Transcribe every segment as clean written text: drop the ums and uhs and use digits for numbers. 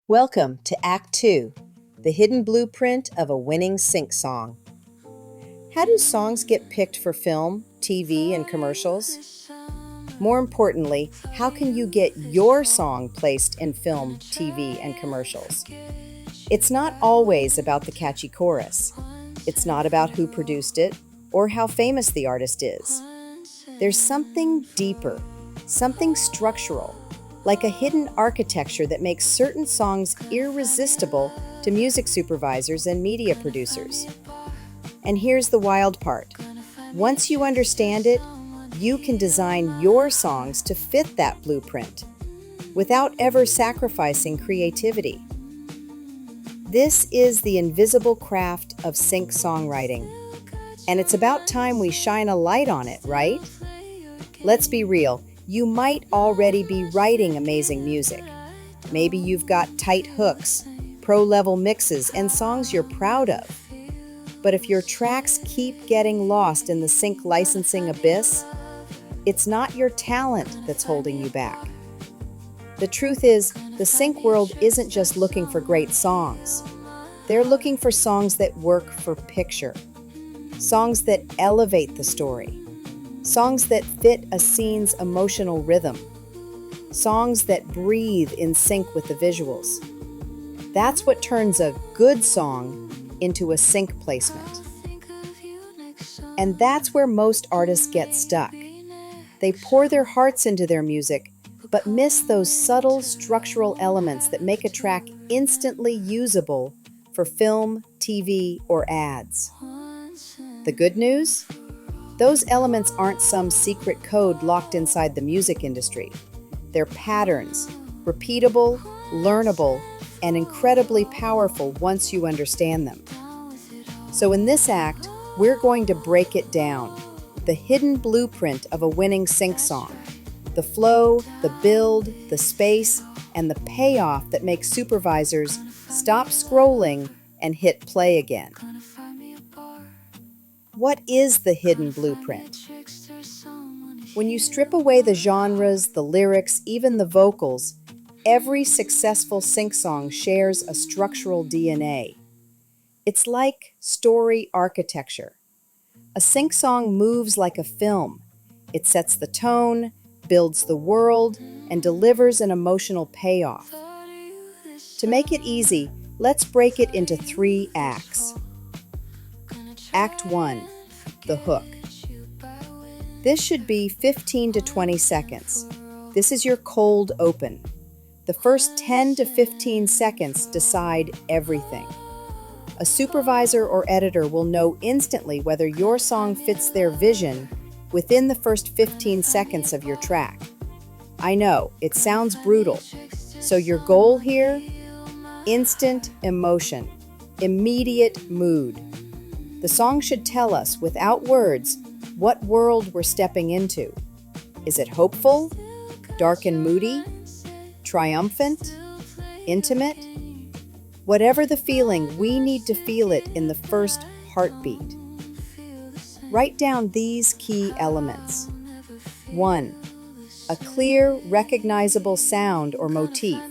Welcome to Act 2, the hidden blueprint of a winning sync song. How do songs get picked for film, TV, and commercials? More importantly, how can you get your song placed in film, TV, and commercials? It's not always about the catchy chorus. It's not about who produced it or how famous the artist is. There's something deeper, something structural, like a hidden architecture that makes certain songs irresistible to music supervisors and media producers. And here's the wild part. Once you understand it, you can design your songs to fit that blueprint without ever sacrificing creativity. This is the invisible craft of sync songwriting, and it's about time we shine a light on it, right? Let's be real. You might already be writing amazing music. Maybe you've got tight hooks, pro-level mixes, and songs you're proud of. But if your tracks keep getting lost in the sync licensing abyss, it's not your talent that's holding you back. The truth is, the sync world isn't just looking for great songs. They're looking for songs that work for picture, songs that elevate the story, songs that fit a scene's emotional rhythm, songs that breathe in sync with the visuals. That's what turns a good song into a sync placement. And that's where most artists get stuck. They pour their hearts into their music, but miss those subtle structural elements that make a track instantly usable for film, TV, or ads. The good news? Those elements aren't some secret code locked inside the music industry. They're patterns, repeatable, learnable, and incredibly powerful once you understand them. So in this act, we're going to break it down, the hidden blueprint of a winning sync song, the flow, the build, the space, and the payoff that makes supervisors stop scrolling and hit play again. What is the hidden blueprint? When you strip away the genres, the lyrics, even the vocals, every successful sync song shares a structural DNA. It's like story architecture. A sync song moves like a film. It sets the tone, builds the world, and delivers an emotional payoff. To make it easy, let's break it into 3 acts. Act 1, the hook. This should be 15 to 20 seconds. This is your cold open. The first 10 to 15 seconds decide everything. A supervisor or editor will know instantly whether your song fits their vision within the first 15 seconds of your track. I know, it sounds brutal. So your goal here? Instant emotion, immediate mood. The song should tell us, without words, what world we're stepping into. Is it hopeful, dark and moody, triumphant, intimate? Whatever the feeling, we need to feel it in the first heartbeat. Write down these key elements. 1. A clear, recognizable sound or motif,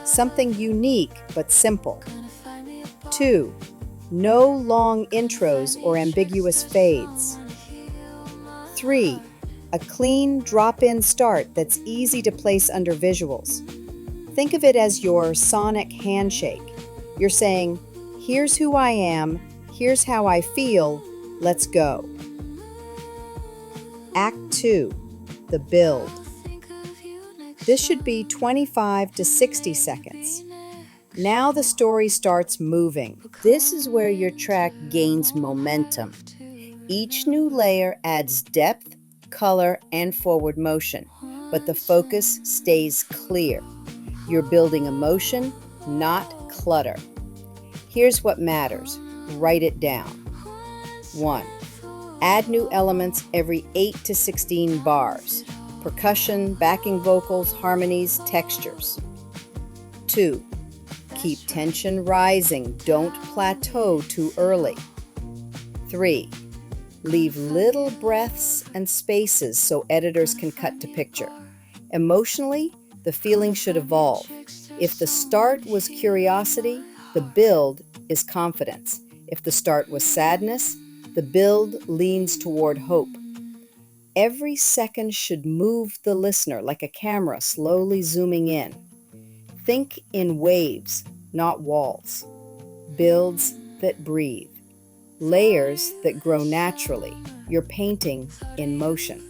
something unique but simple. 2. No long intros or ambiguous fades. 3. A clean drop-in start that's easy to place under visuals. Think of it as your sonic handshake. You're saying, here's who I am, here's how I feel, let's go. Act 2, the build. This should be 25 to 60 seconds. Now the story starts moving. This is where your track gains momentum. Each new layer adds depth, color, and forward motion, but the focus stays clear. You're building emotion, not clutter. Here's what matters. Write it down. 1. Add new elements every 8 to 16 bars. Percussion, backing vocals, harmonies, textures. 2. Keep tension rising. Don't plateau too early. 3. Leave little breaths and spaces so editors can cut to picture. Emotionally, the feeling should evolve. If the start was curiosity, the build is confidence. If the start was sadness, the build leans toward hope. Every second should move the listener like a camera slowly zooming in. Think in waves, not walls. Builds that breathe. Layers that grow naturally. You're painting in motion.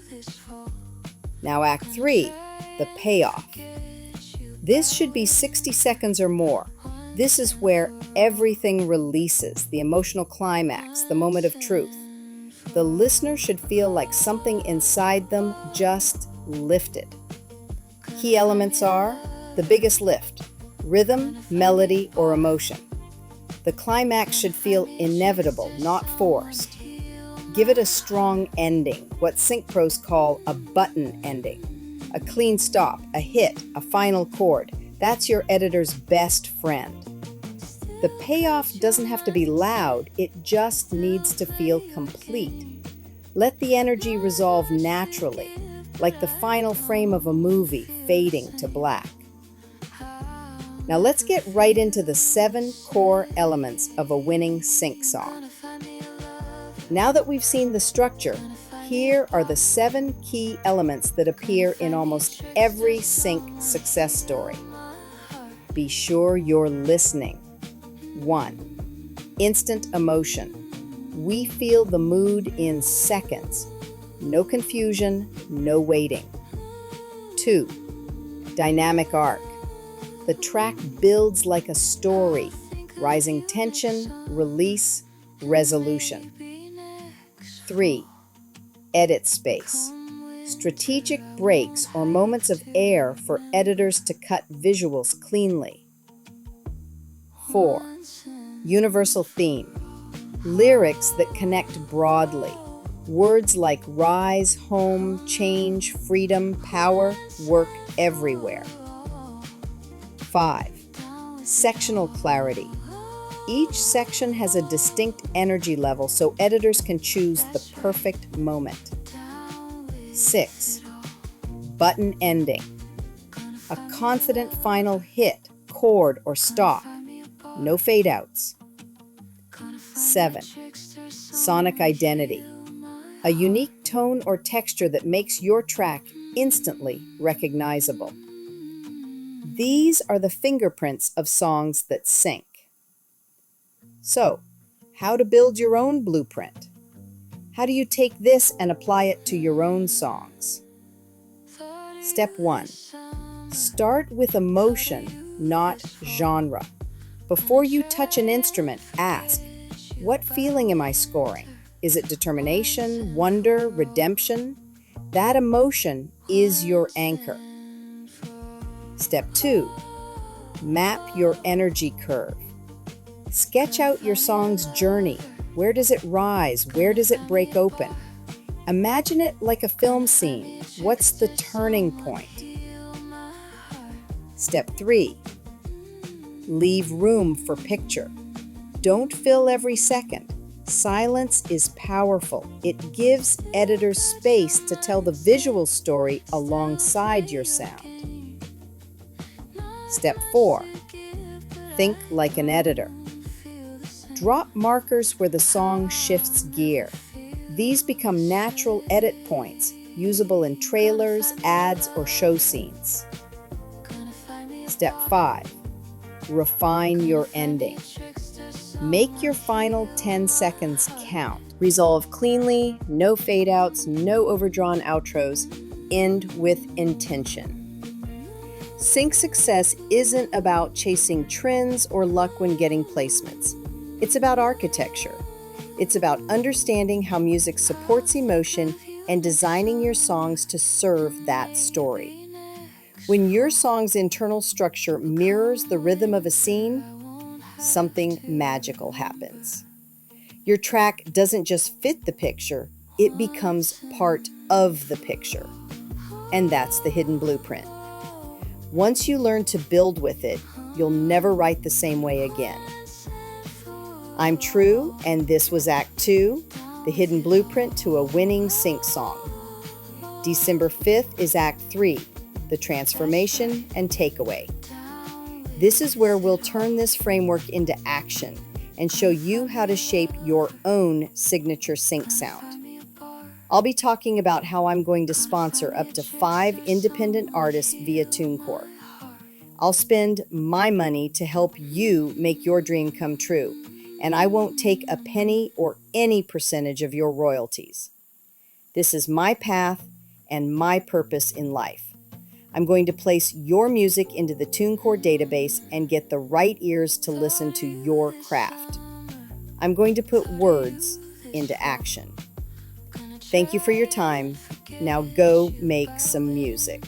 Now Act 3, the payoff. This should be 60 seconds or more. This is where everything releases, the emotional climax, the moment of truth. The listener should feel like something inside them just lifted. Key elements are the biggest lift: rhythm, melody, or emotion. The climax should feel inevitable, not forced. Give it a strong ending, what sync pros call a button ending. A clean stop, a hit, a final chord. That's your editor's best friend. The payoff doesn't have to be loud, it just needs to feel complete. Let the energy resolve naturally, like the final frame of a movie fading to black. Now let's get right into the 7 core elements of a winning sync song. Now that we've seen the structure, here are the 7 key elements that appear in almost every sync success story. Be sure you're listening. 1. Instant emotion. We feel the mood in seconds. No confusion, no waiting. 2. Dynamic arc. The track builds like a story, rising tension, release, resolution. 3. Edit space. Strategic breaks or moments of air for editors to cut visuals cleanly. 4. Universal theme. Lyrics that connect broadly. Words like rise, home, change, freedom, power work everywhere. 5. Sectional clarity. Each section has a distinct energy level so editors can choose the perfect moment. 6. Button ending. A confident final hit, chord, or stop. No fade outs. 7. Sonic identity. A unique tone or texture that makes your track instantly recognizable. These are the fingerprints of songs that sync. So, how to build your own blueprint? How do you take this and apply it to your own songs? Step 1. Start with emotion, not genre. Before you touch an instrument, ask, what feeling am I scoring? Is it determination, wonder, redemption? That emotion is your anchor. Step 2. Map your energy curve. Sketch out your song's journey. Where does it rise? Where does it break open? Imagine it like a film scene. What's the turning point? Step 3. Leave room for picture. Don't fill every second. Silence is powerful. It gives editors space to tell the visual story alongside your sound. Step 4. Think like an editor. Drop markers where the song shifts gear. These become natural edit points, usable in trailers, ads, or show scenes. Step 5. Refine your ending. Make your final 10 seconds count. Resolve cleanly, no fade outs, no overdrawn outros. End with intention. Sync success isn't about chasing trends or luck when getting placements. It's about architecture. It's about understanding how music supports emotion and designing your songs to serve that story. When your song's internal structure mirrors the rhythm of a scene, something magical happens. Your track doesn't just fit the picture, it becomes part of the picture. And that's the hidden blueprint. Once you learn to build with it, you'll never write the same way again. I'm True, and this was Act 2, the hidden blueprint to a winning sync song. December 5th is Act 3, the transformation and takeaway. This is where we'll turn this framework into action and show you how to shape your own signature sync sound. I'll be talking about how I'm going to sponsor up to 5 independent artists via TuneCore. I'll spend my money to help you make your dream come true, and I won't take a penny or any percentage of your royalties. This is my path and my purpose in life. I'm going to place your music into the TuneCore database and get the right ears to listen to your craft. I'm going to put words into action. Thank you for your time. Now go make some music.